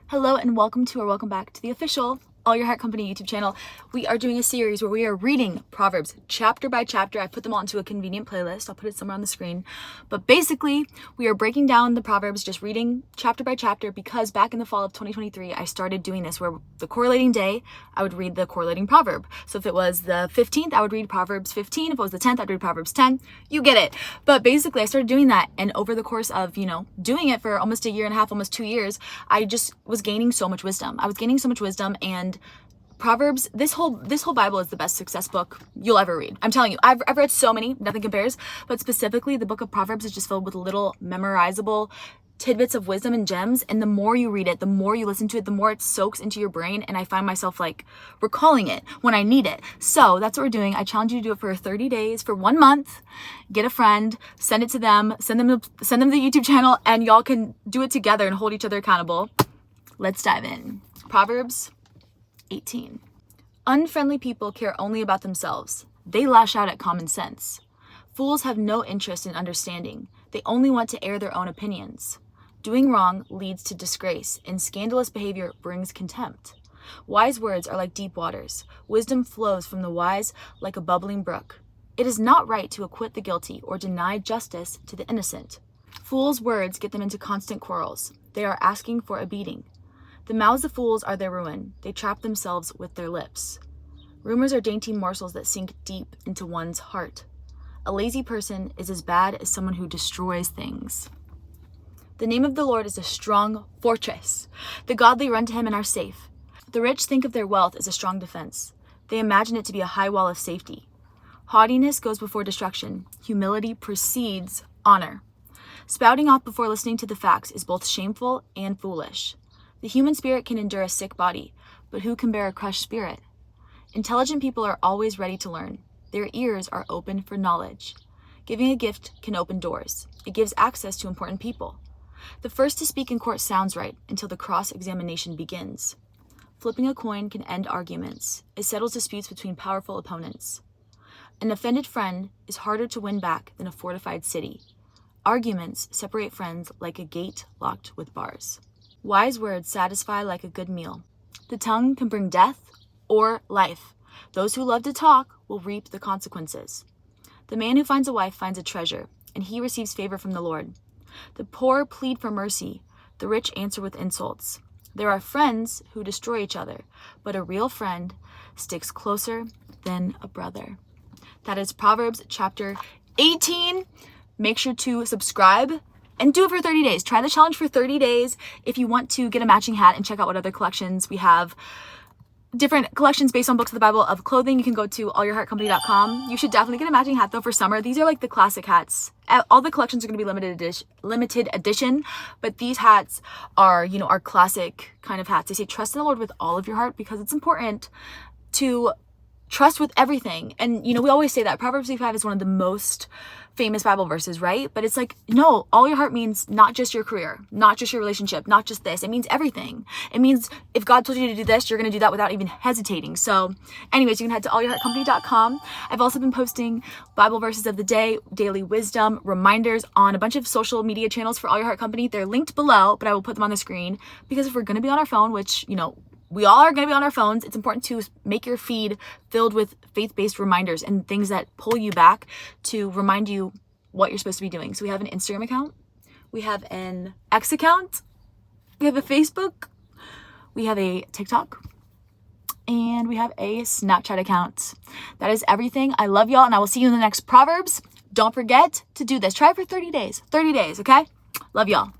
Hello and welcome back to the official All Your Heart Company YouTube channel. We are doing a series where we are reading Proverbs chapter by chapter. I put them all into a convenient playlist. I'll put it somewhere on the screen. But basically, we are breaking down the Proverbs, just reading chapter by chapter, because back in the fall of 2023, I started doing this where the correlating day, I would read the correlating proverb. So if it was the 15th, I would read Proverbs 15. If it was the 10th, I'd read Proverbs 10. You get it. But basically, I started doing that. And over the course of, doing it for almost a year and a half, almost 2 years, I just was gaining so much wisdom. And Proverbs, this whole Bible is the best success book you'll ever read. I'm telling you, I've read so many, nothing compares, but specifically the book of Proverbs is just filled with little memorizable tidbits of wisdom and gems. And the more you read it, the more you listen to it, the more it soaks into your brain. And I find myself recalling it when I need it. So that's what we're doing. I challenge you to do it for 30 days, for 1 month. Get a friend, send it to them, send them the YouTube channel, and y'all can do it together and hold each other accountable. Let's dive in. Proverbs 18. Unfriendly people care only about themselves. They lash out at common sense. Fools have no interest in understanding. They only want to air their own opinions. Doing wrong leads to disgrace, and scandalous behavior brings contempt. Wise words are like deep waters. Wisdom flows from the wise like a bubbling brook. It is not right to acquit the guilty or deny justice to the innocent. Fools' words get them into constant quarrels. They are asking for a beating. The mouths of fools are their ruin. They trap themselves with their lips. Rumors are dainty morsels that sink deep into one's heart. A lazy person is as bad as someone who destroys things. The name of the Lord is a strong fortress. The godly run to him and are safe. The rich think of their wealth as a strong defense. They imagine it to be a high wall of safety. Haughtiness goes before destruction. Humility precedes honor. Spouting off before listening to the facts is both shameful and foolish. The human spirit can endure a sick body, but who can bear a crushed spirit? Intelligent people are always ready to learn. Their ears are open for knowledge. Giving a gift can open doors. It gives access to important people. The first to speak in court sounds right until the cross-examination begins. Flipping a coin can end arguments. It settles disputes between powerful opponents. An offended friend is harder to win back than a fortified city. Arguments separate friends like a gate locked with bars. Wise words satisfy like a good meal. The tongue can bring death or life. Those who love to talk will reap the consequences. The man who finds a wife finds a treasure, and he receives favor from the Lord. The poor plead for mercy. The rich answer with insults. There are friends who destroy each other, but a real friend sticks closer than a brother. That is Proverbs chapter 18. Make sure to subscribe and do it for 30 days. Try the challenge for 30 days. If you want to get a matching hat and check out what other collections we have, different collections based on books of the Bible of clothing, you can go to allyourheartcompany.com. You should definitely get a matching hat though for summer. These are like the classic hats. All the collections are going to be limited edition, but these hats are, our classic kind of hats. They say trust in the Lord with all of your heart, because it's important to trust with everything. And, we always say that Proverbs 5 is one of the most famous Bible verses, right? But it's no, all your heart means not just your career, not just your relationship, not just this. It means everything. It means if God told you to do this, you're going to do that without even hesitating. So anyways, you can head to allyourheartcompany.com. I've also been posting Bible verses of the day, daily wisdom, reminders on a bunch of social media channels for All Your Heart Company. They're linked below, but I will put them on the screen, because if we're going to be on our phone, which, we all are going to be on our phones, it's important to make your feed filled with faith-based reminders and things that pull you back to remind you what you're supposed to be doing. So we have an Instagram account, we have an X account, we have a Facebook, we have a TikTok, and we have a Snapchat account. That is everything. I love y'all, and I will see you in the next Proverbs. Don't forget to do this. Try it for 30 days. 30 days, okay? Love y'all.